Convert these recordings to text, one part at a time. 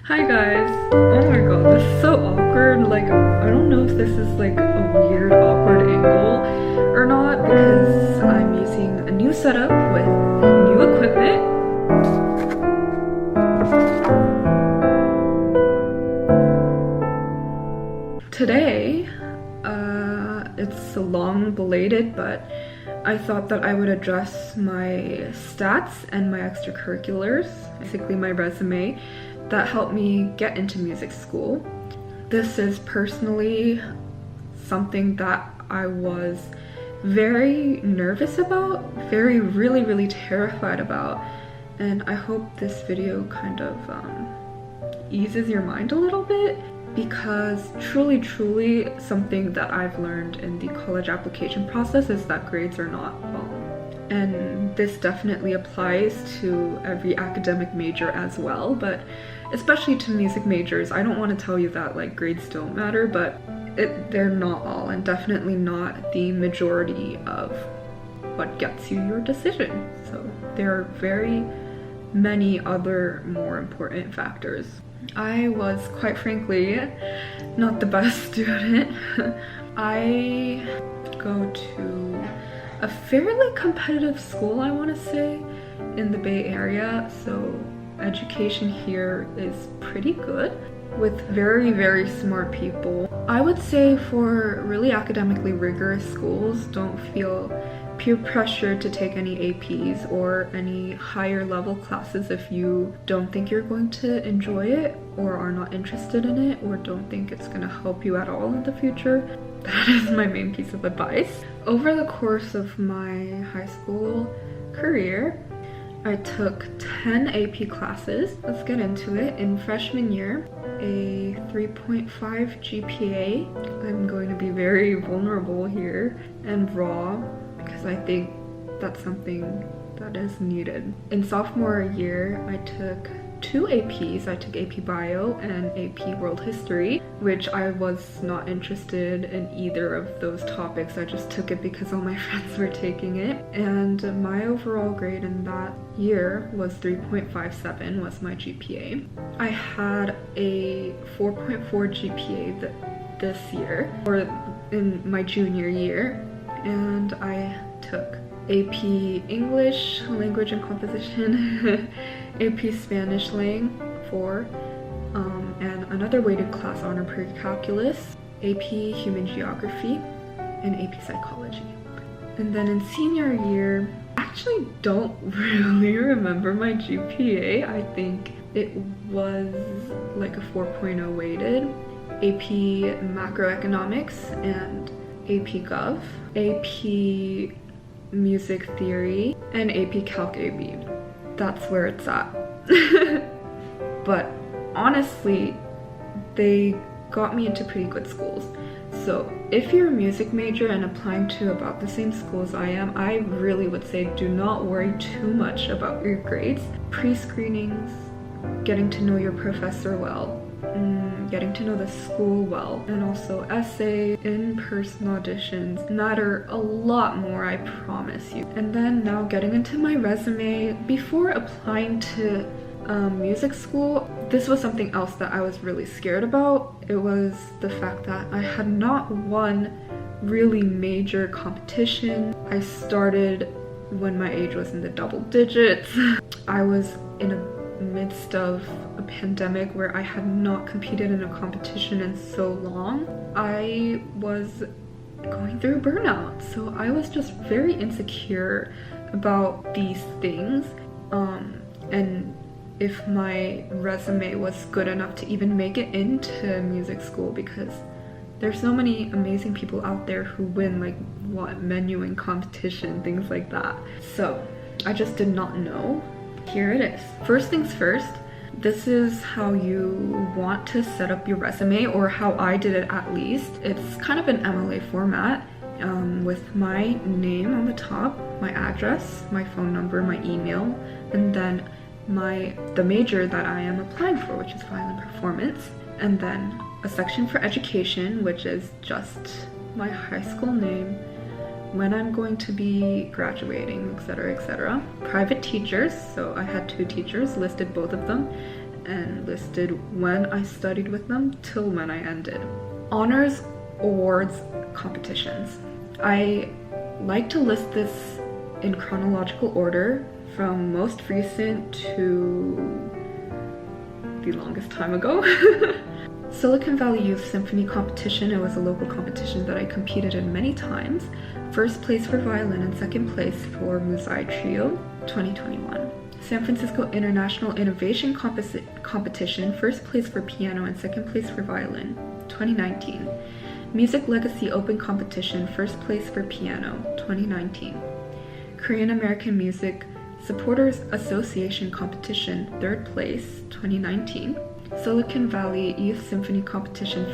Hi guys. Oh my god, this is so awkward. Like, I don't know if this is like a weird, awkward angle or not because I'm using a new setup with new equipment. Today, it's long belated, but I thought that I would address my stats and my extracurriculars, basically my resume, that helped me get into music school. This is personally something that I was very nervous about, really terrified about, and I hope this video kind of eases your mind a little bit, because truly something that I've learned in the college application process is that grades are not and this definitely applies to every academic major as well, but especially to music majors. I don't want to tell you that like grades don't matter, but they're not all, and definitely not the majority of what gets you your decision. So there are very many other more important factors. I was, quite frankly, not the best student. I go to a fairly competitive school, I want to say, in the Bay Area, so education here is pretty good with very smart people. I would say for really academically rigorous schools, don't feel peer pressure to take any APs or any higher level classes if you don't think you're going to enjoy it or are not interested in it or don't think it's going to help you at all in the future. That is my main piece of advice. Over the course of my high school career, I took 10 AP classes. Let's get into it. In freshman year, a 3.5 GPA. I'm going to be very vulnerable here and raw because I think that's something that is needed. In sophomore year, I took 2 APs. I took AP Bio and AP World History, which I was not interested in either of those topics. I just took it because all my friends were taking it. And my overall grade in that year was 3.57 was my GPA. I had a 4.4 GPA this year, or in my junior year, and I took AP English, Language and Composition, AP Spanish Lang 4, and another weighted class honor pre-calculus, AP Human Geography, and AP Psychology. And then in senior year, I actually don't really remember my GPA. I think it was like a 4.0 weighted, AP Macroeconomics and AP Gov, AP Music Theory, and AP Calc AB. That's where it's at. But honestly, they got me into pretty good schools. So if you're a music major and applying to about the same school as I am, I really would say do not worry too much about your grades. Pre-screenings, getting to know your professor well, getting to know the school well, and also essay, in-person auditions matter a lot more, I promise you. And then now getting into my resume, before applying to music school, this was something else that I was really scared about. It was the fact that I had not won really major competition. I started when my age was in the double digits. I was in a midst of a pandemic where I had not competed in a competition in so long. I was going through burnout, so I was just very insecure about these things, and if my resume was good enough to even make it into music school, because there's so many amazing people out there who win like what menuing competition, things like that. So I just did not know. Here it is. First things first, this is how you want to set up your resume, or how I did it at least. It's kind of an MLA format, with my name on the top, my address, my phone number, my email, and then the major that I am applying for, which is violin performance, and then a section for education, which is just my high school name, when I'm going to be graduating, etc. Private teachers, so I had 2 teachers, listed both of them, and listed when I studied with them till when I ended. Honors, awards, competitions. I like to list this in chronological order from most recent to the longest time ago. Silicon Valley Youth Symphony Competition. It was a local competition that I competed in many times. First place for violin and second place for Musai Trio, 2021. San Francisco International Innovation Competition. First place for piano and second place for violin, 2019. Music Legacy Open Competition. First place for piano, 2019. Korean American Music Supporters Association Competition, third place, 2019. Silicon Valley Youth Symphony Competition,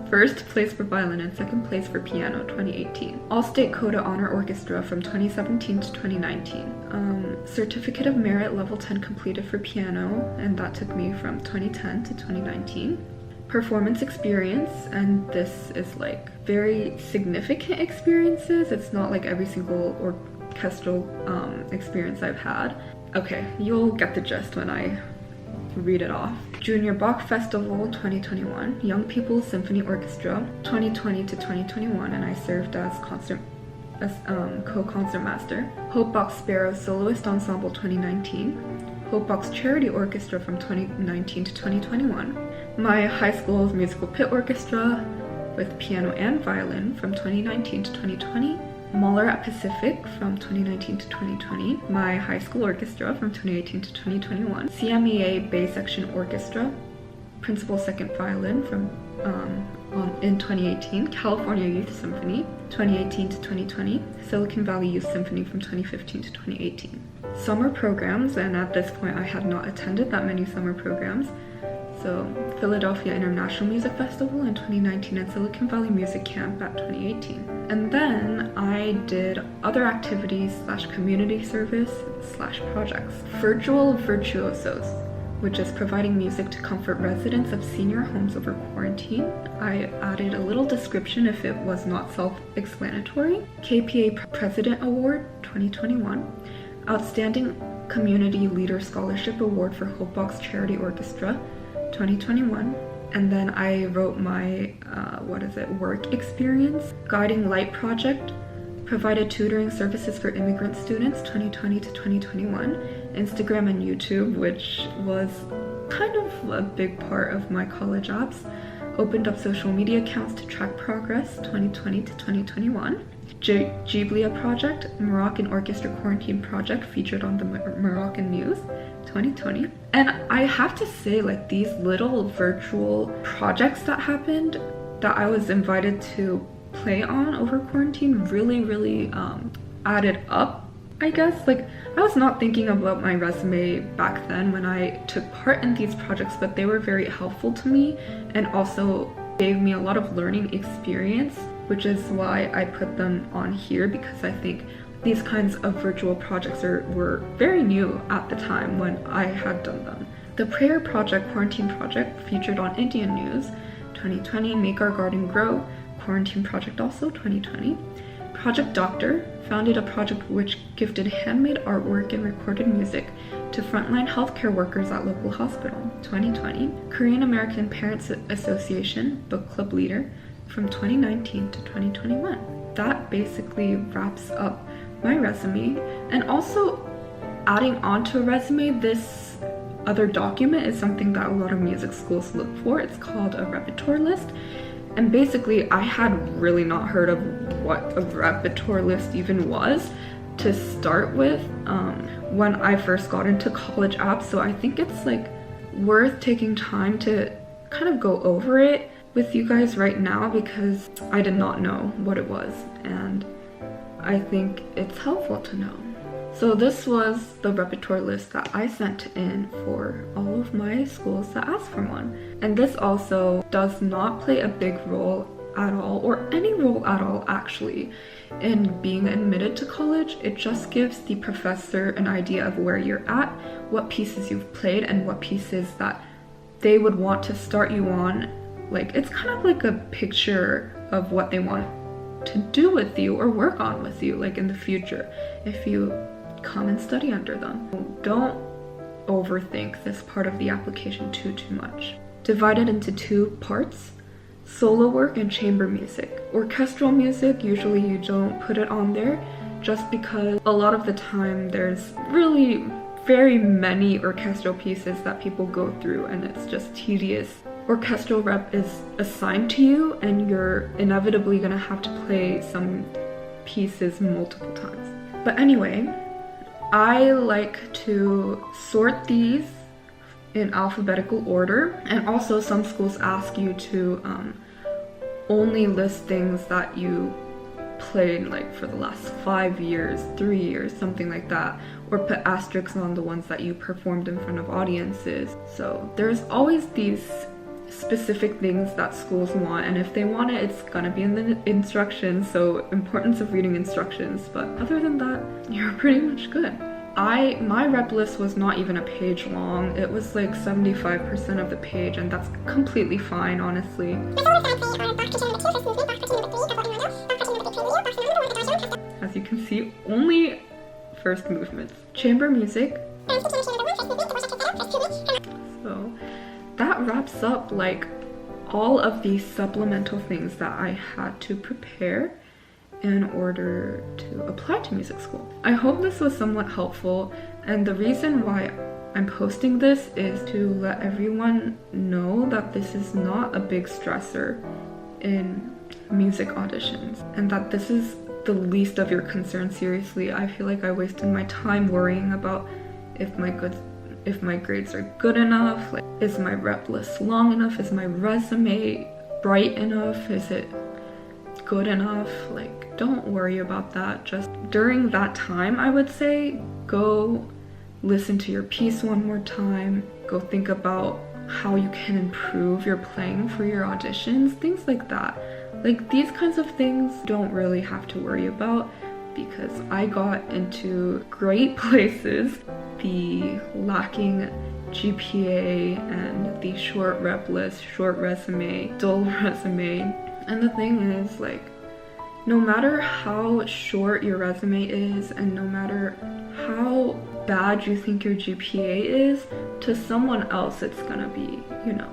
first place for violin and second place for piano, 2018. All-State Coda Honor Orchestra from 2017 to 2019. Certificate of Merit Level 10 completed for piano, and that took me from 2010 to 2019. Performance experience, and this is like very significant experiences. It's not like every single orchestral experience I've had. Okay, you'll get the gist when I read it off. Junior Bach Festival 2021, Young People's Symphony Orchestra 2020 to 2021, and I served as co-concert master. Hope Bach Sparrow Soloist Ensemble 2019, Hope Bach's Charity Orchestra from 2019 to 2021, my high school's musical pit orchestra with piano and violin from 2019 to 2020, Mahler at Pacific from 2019 to 2020, my high school orchestra from 2018 to 2021, CMEA Bay Section Orchestra, principal second violin from in 2018, California Youth Symphony 2018 to 2020, Silicon Valley Youth Symphony from 2015 to 2018. Summer programs, and at this point I had not attended that many summer programs. So Philadelphia International Music Festival in 2019 and Silicon Valley Music Camp at 2018. And then I did other activities / community service / projects. Virtual Virtuosos, which is providing music to comfort residents of senior homes over quarantine. I added a little description if it was not self-explanatory. KPA President Award 2021. Outstanding Community Leader Scholarship Award for Hope Bach's Charity Orchestra 2021. And then I wrote my work experience. Guiding Light Project, provided tutoring services for immigrant students 2020 to 2021. Instagram and YouTube, which was kind of a big part of my college apps. Opened up social media accounts to track progress 2020 to 2021. Giblia Project, Moroccan Orchestra Quarantine Project, featured on the Moroccan News 2020. And I have to say, like, these little virtual projects that happened that I was invited to play on over quarantine really added up, I guess. Like, I was not thinking about my resume back then when I took part in these projects, but they were very helpful to me and also gave me a lot of learning experience, which is why I put them on here, because I think these kinds of virtual projects were very new at the time when I had done them. The Prayer Project Quarantine Project, featured on Indian News 2020. Make Our Garden Grow Quarantine Project, also 2020. Project Doctor, founded a project which gifted handmade artwork and recorded music to frontline healthcare workers at local hospital, 2020. Korean American Parents Association Book Club Leader from 2019 to 2021. That basically wraps up my resume. And also, adding on to a resume, this other document is something that a lot of music schools look for. It's called a repertoire list. And basically, I had really not heard of what a repertoire list even was to start with when I first got into college apps. So I think it's like worth taking time to kind of go over it with you guys right now, because I did not know what it was, and I think it's helpful to know. So this was the repertoire list that I sent in for all of my schools that asked for one. And this also does not play a big role at all, or any role at all actually, in being admitted to college. It just gives the professor an idea of where you're at, what pieces you've played, and what pieces that they would want to start you on. Like, it's kind of like a picture of what they want to do with you or work on with you, like in the future, if you come and study under them. Don't overthink this part of the application too much. Divided into two parts: solo work and chamber music. Orchestral music, usually you don't put it on there just because a lot of the time there's really very many orchestral pieces that people go through and it's just tedious. Orchestral rep is assigned to you and you're inevitably gonna have to play some pieces multiple times. But anyway, I like to sort these in alphabetical order, and also some schools ask you to only list things that you played like for the last 5 years, 3 years, something like that, or put asterisks on the ones that you performed in front of audiences. So there's always these specific things that schools want, and if they want it, it's gonna be in the instructions, so importance of reading instructions. But other than that, you're pretty much good. My rep list was not even a page long. It was like 75% of the page, and that's completely fine, honestly. As you can see, only first movements. Chamber music. So that wraps up like all of these supplemental things that I had to prepare in order to apply to music school. I hope this was somewhat helpful, and the reason why I'm posting this is to let everyone know that this is not a big stressor in music auditions, and that this is the least of your concerns. Seriously, I feel like I wasted my time worrying about if my grades are good enough, like is my rep list long enough, is my resume bright enough, is it good enough. Like, don't worry about that. Just during that time, I would say go listen to your piece one more time, go think about how you can improve your playing for your auditions, things like that. Like, these kinds of things don't really have to worry about because I got into great places. The lacking GPA and the short rep list, short resume, dull resume. And the thing is, like, no matter how short your resume is and no matter how bad you think your GPA is, to someone else it's gonna be, you know,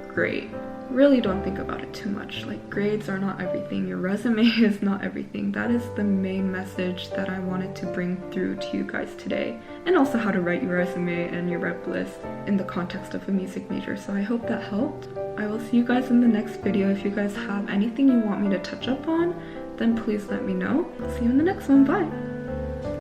great. Really don't think about it too much. Like, grades are not everything. Your resume is not everything. That is the main message that I wanted to bring through to you guys today. And also how to write your resume and your rep list in the context of a music major. So I hope that helped. I will see you guys in the next video. If you guys have anything you want me to touch up on, then please let me know. I'll see you in the next one. Bye!